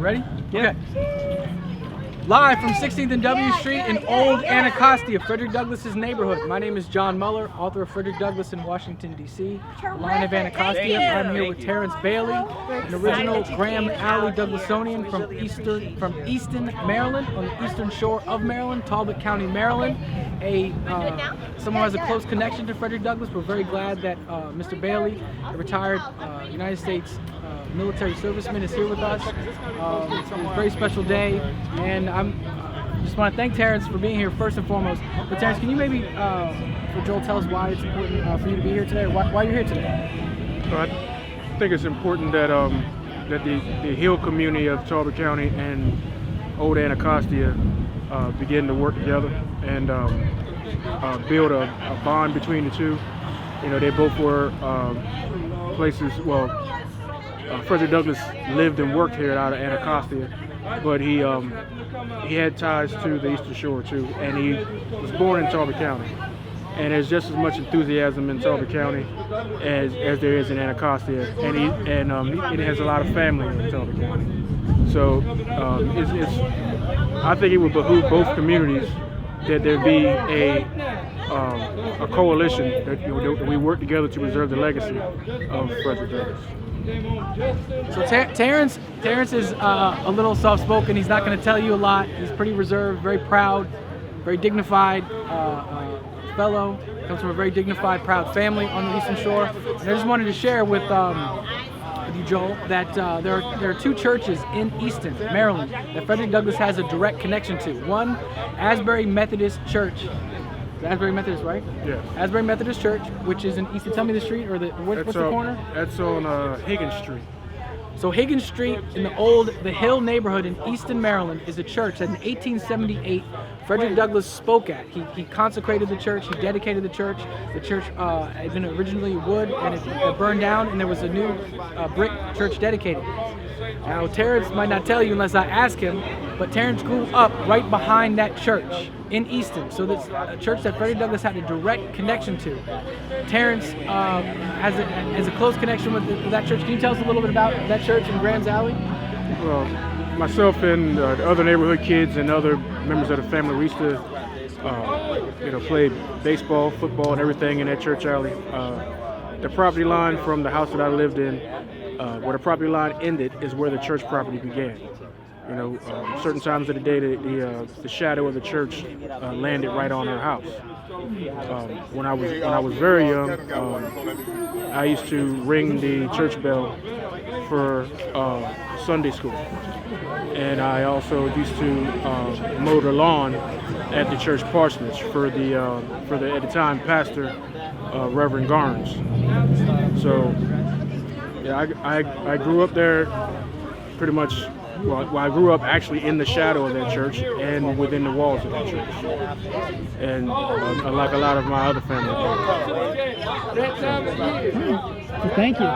Ready? Yeah. Okay. Live from 16th and W Street in Old Anacostia, Frederick Douglass's neighborhood. My name is John Muller, author of Frederick Douglass in Washington, D.C. Line of Anacostia. I'm here with Terrence Bailey, an original Graham Alley Douglassonian from Easton, Maryland, on the eastern shore of Maryland, Talbot County, Maryland. Someone who has a close connection to Frederick Douglass. We're very glad that Mr. Bailey, a retired United States military serviceman, is here with us. It's a very special day, and I just want to thank Terrence for being here first and foremost. But Terrence, can you maybe, for Joel, tell us why it's important for you to be here today, or why you're here today? Well, I think it's important that that the Hill community of Talbot County and Old Anacostia begin to work together and build a bond between the two. You know, they both were places. Well, Frederick Douglass lived and worked here out of Anacostia, but he had ties to the Eastern Shore too, and he was born in Talbot County. And there's just as much enthusiasm in Talbot County as there is in Anacostia, and it has a lot of family in Talbot County. So I think it would behoove both communities that there be a coalition that we work together to preserve the legacy of Frederick Douglass. So Terrence is a little soft-spoken. He's not going to tell you a lot. He's pretty reserved, very proud, very dignified fellow. Comes from a very dignified, proud family on the Eastern Shore. And I just wanted to share with you, Joel, that there are two churches in Easton, Maryland, that Frederick Douglass has a direct connection to. One, Asbury Methodist Church. Asbury Methodist, right? Yes. Asbury Methodist Church, which is in Easton. Tell me the street, or what's the corner? That's on Higgins Street. So Higgins Street in the Hill neighborhood in Easton, Maryland, is a church that in 1878 Frederick Douglass spoke at. He consecrated the church, he dedicated the church. The church had been originally wood, and it burned down, and there was a new brick church dedicated. Now, Terrence might not tell you unless I ask him, but Terrence grew up right behind that church in Easton. So this a church that Frederick Douglass had a direct connection to. Terrence has a close connection with that church. Can you tell us a little bit about that church in Graham's Alley? Well, myself and the other neighborhood kids and other members of the family, we used to play baseball, football, and everything in that church alley. The property line from the house that I lived in, where the property line ended, is where the church property began. You know, certain times of the day, the shadow of the church landed right on our house. When I was very young, I used to ring the church bell for Sunday school, and I also used to mow the lawn at the church parsonage for the at the time pastor, Reverend Garnes. So yeah, I grew up there pretty much. Well, I grew up actually in the shadow of that church and within the walls of that church, and like a lot of my other family. Thank you.